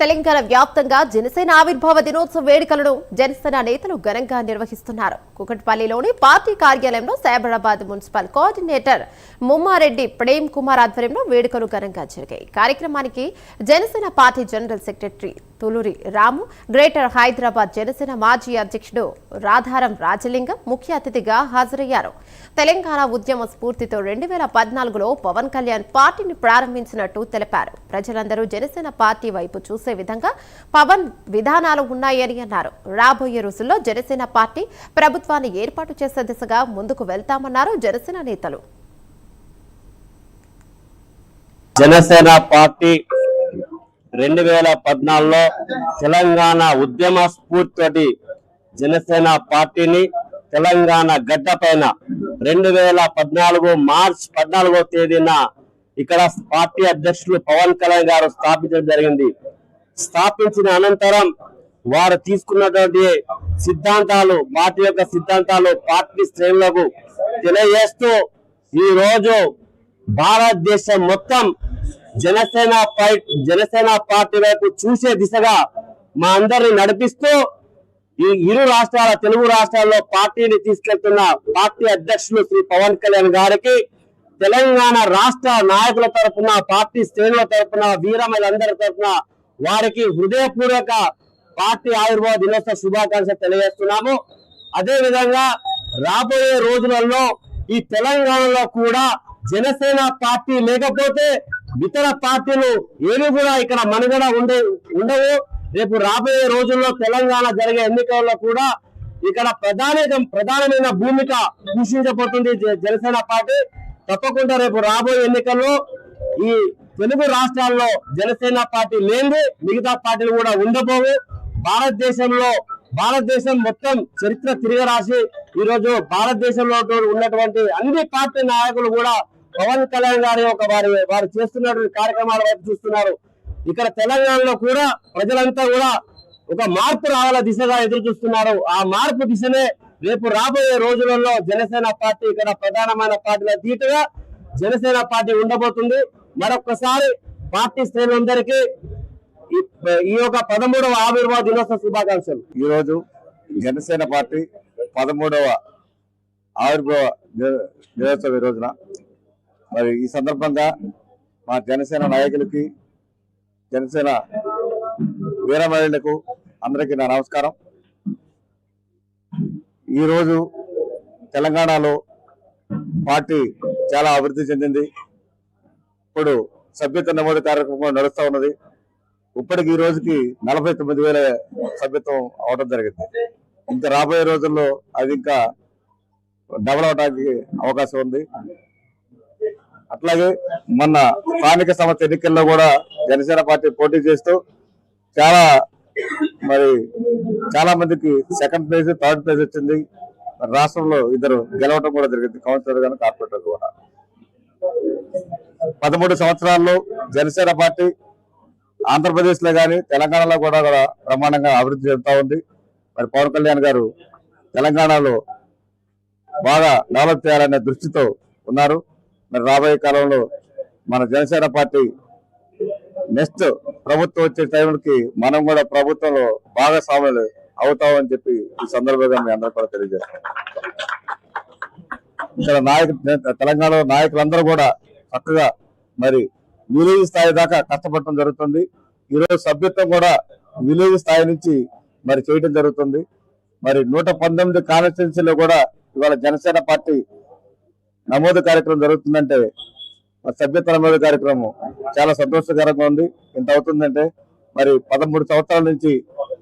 తెలంగాణ వ్యాప్తంగా జనసేన ఆవిర్భావ దినోత్సవ వేడుకలను జనసేన నేతలు ఘనంగా నిర్వహిస్తున్నారు. కుకట్పల్లిలోని పార్టీ కార్యాలయంలో సైబరాబాద్ మున్సిపల్ కోఆర్డినేటర్ ముమ్మారెడ్డి ప్రేమ్ కుమార్ ఆధ్వర్యంలో వేడుకలు ఘనంగా జరిగాయి. కార్యక్రమానికి జనసేన పార్టీ జనరల్ సెక్రటరీ తులూరి రాము, గ్రేటర్ హైదరాబాద్ జనసేన మాజీ అధ్యక్షుడు రాధారం రాజలింగం ముఖ్య అతిథిగా హాజరయ్యారు. తెలంగాణ ఉద్యమ స్ఫూర్తితో 2014లో పవన్ కళ్యాణ్ పార్టీని ప్రారంభించినట్టు తెలిపారు. ప్రజలందరూ జనసేన పార్టీ వైపు చూసే విధంగా పవన్ విధానాలు ఉన్నాయని అన్నారు. రాబోయే రోజుల్లో జనసేన పార్టీ ప్రభుత్వాన్ని ఏర్పాటు చేసే దిశగా ముందుకు వెళ్తామన్నారు జనసేన నేతలు. జనసేన పార్టీ 2014లో తెలంగాణ ఉద్యమ స్ఫూర్తితోటి జనసేన పార్టీని తెలంగాణ గడ్డ పైన 2014 మార్చి 14వ తేదీన ఇక్కడ పార్టీ అధ్యక్షులు పవన్ కళ్యాణ్ గారు స్థాపించడం జరిగింది. స్థాపించిన అనంతరం వారు తీసుకున్నటువంటి సిద్ధాంతాలు, పార్టీ యొక్క సిద్ధాంతాలు పార్టీ శ్రేణులకు తెలియజేస్తూ ఈ రోజు భారతదేశం మొత్తం జనసేన పార్టీ వైపు చూసే దిశగా మా అందరిని నడిపిస్తూ ఈ ఇరు రాష్ట్రాల తెలుగు రాష్ట్రాల్లో పార్టీని తీసుకెళ్తున్న పార్టీ అధ్యక్షులు శ్రీ పవన్ కళ్యాణ్ గారికి తెలంగాణ రాష్ట్ర నాయకుల తరఫున, పార్టీ శ్రేణుల తరఫున, వీరమలందరి తరఫున వారికి హృదయపూర్వక పార్టీ ఆవిర్భావ దినోత్సవ శుభాకాంక్షలు తెలియజేస్తున్నాము. అదే విధంగా రాబోయే రోజులలో ఈ తెలంగాణలో కూడా జనసేన పార్టీ లేకపోతే ఇతర పార్టీలు ఏవి కూడా ఇక్కడ మనుగడ ఉండవు. రేపు రాబోయే రోజుల్లో తెలంగాణ జరిగే ఎన్నికల్లో కూడా ఇక్కడ ప్రధానమైన భూమిక పోషించబోతుంది జనసేన పార్టీ. తప్పకుండా రేపు రాబోయే ఎన్నికల్లో ఈ తెలుగు రాష్ట్రాల్లో జనసేన పార్టీ లేని మిగతా పార్టీలు కూడా ఉండబోవు. భారతదేశం మొత్తం చరిత్ర తిరగరాసి ఈ రోజు భారతదేశంలో ఉన్నటువంటి అన్ని పార్టీ నాయకులు కూడా పవన్ కళ్యాణ్ గారి యొక్క వారు చేస్తున్నటువంటి కార్యక్రమాల వైపు చూస్తున్నారు. ఇక్కడ తెలంగాణలో కూడా ప్రజలంతా కూడా ఒక మార్పు రావాల దిశగా ఎదురు చూస్తున్నారు. ఆ మార్పు దిశనే రేపు రాబోయే రోజులలో జనసేన పార్టీ ఇక్కడ ప్రధానమైన పార్టీల ధీటుగా జనసేన పార్టీ ఉండబోతుంది. మరొకసారి పార్టీ శ్రేణులందరికీ ఈ యొక్క 13వ ఆవిర్భావ దినోత్సవ శుభాకాంక్షలు. ఈ రోజు జనసేన పార్టీ 13వ ఆవిర్భావ దినోత్సవ రోజున మరి ఈ సందర్భంగా మా జనసేన నాయకులకి, జనసేన వీర మహిళలకు అందరికీ నా నమస్కారం. ఈరోజు తెలంగాణలో పార్టీ చాలా అభివృద్ధి చెందింది. ఇప్పుడు సభ్యత్వ నమోదు కార్యక్రమం నడుస్తూ ఉన్నది. ఇప్పటికి ఈ రోజుకి 49,000 సభ్యత్వం అవడం జరిగింది. ఇంకా రాబోయే రోజుల్లో అది ఇంకా డబల్ అవడానికి అవకాశం ఉంది. అట్లాగే మొన్న స్థానిక సంస్థ ఎన్నికల్లో కూడా జనసేన పార్టీ పోటీ చేస్తూ చాలా మందికి సెకండ్ ప్రైజ్, థర్డ్ ప్రైజ్ వచ్చింది. రాష్ట్రంలో ఇద్దరు గెలవడం కూడా జరిగింది, కౌన్సిలర్ గాను, కార్పొరేటర్ కూడా. 13 సంవత్సరాల్లో జనసేన పార్టీ ఆంధ్రప్రదేశ్ లో కానీ తెలంగాణలో కూడా బ్రహ్మాండంగా అభివృద్ధి చెందుతా ఉంది. మరి పవన్ కళ్యాణ్ గారు తెలంగాణలో బాగా డెవలప్ చేయాలనే దృష్టితో ఉన్నారు. మరి రాబోయే కాలంలో మన జనసేన పార్టీ నెక్స్ట్ ప్రభుత్వం వచ్చే టైంకి మనం కూడా ప్రభుత్వంలో భాగస్వాములు అవుతామని చెప్పి ఈ సందర్భంగా మీ అందరూ కూడా తెలియజేస్తాం. ఇక్కడ తెలంగాణలో నాయకులందరూ కూడా చక్కగా మరి విలేజ్ స్థాయి దాకా కష్టపడటం జరుగుతుంది. ఈరోజు సభ్యత్వం కూడా విలేజ్ స్థాయి నుంచి మరి చేయడం జరుగుతుంది. మరి 119 కాన్స్టిట్యున్సీలో కూడా ఇవాళ జనసేన పార్టీ నమోదు కార్యక్రమం జరుగుతుందంటే, సభ్యత్వ నమోదు కార్యక్రమం చాలా సంతోషకరంగా ఉంది. ఇంత అవుతుందంటే మరి 13 సంవత్సరాల నుంచి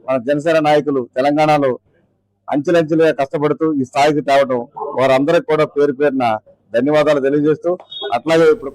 మన జనసేన నాయకులు తెలంగాణలో అంచెలంచెలుగా కష్టపడుతూ ఈ స్థాయికి తేవడం వారందరికీ కూడా పేరు పేరున ధన్యవాదాలు తెలియజేస్తూ, అట్లాగే ఇప్పుడు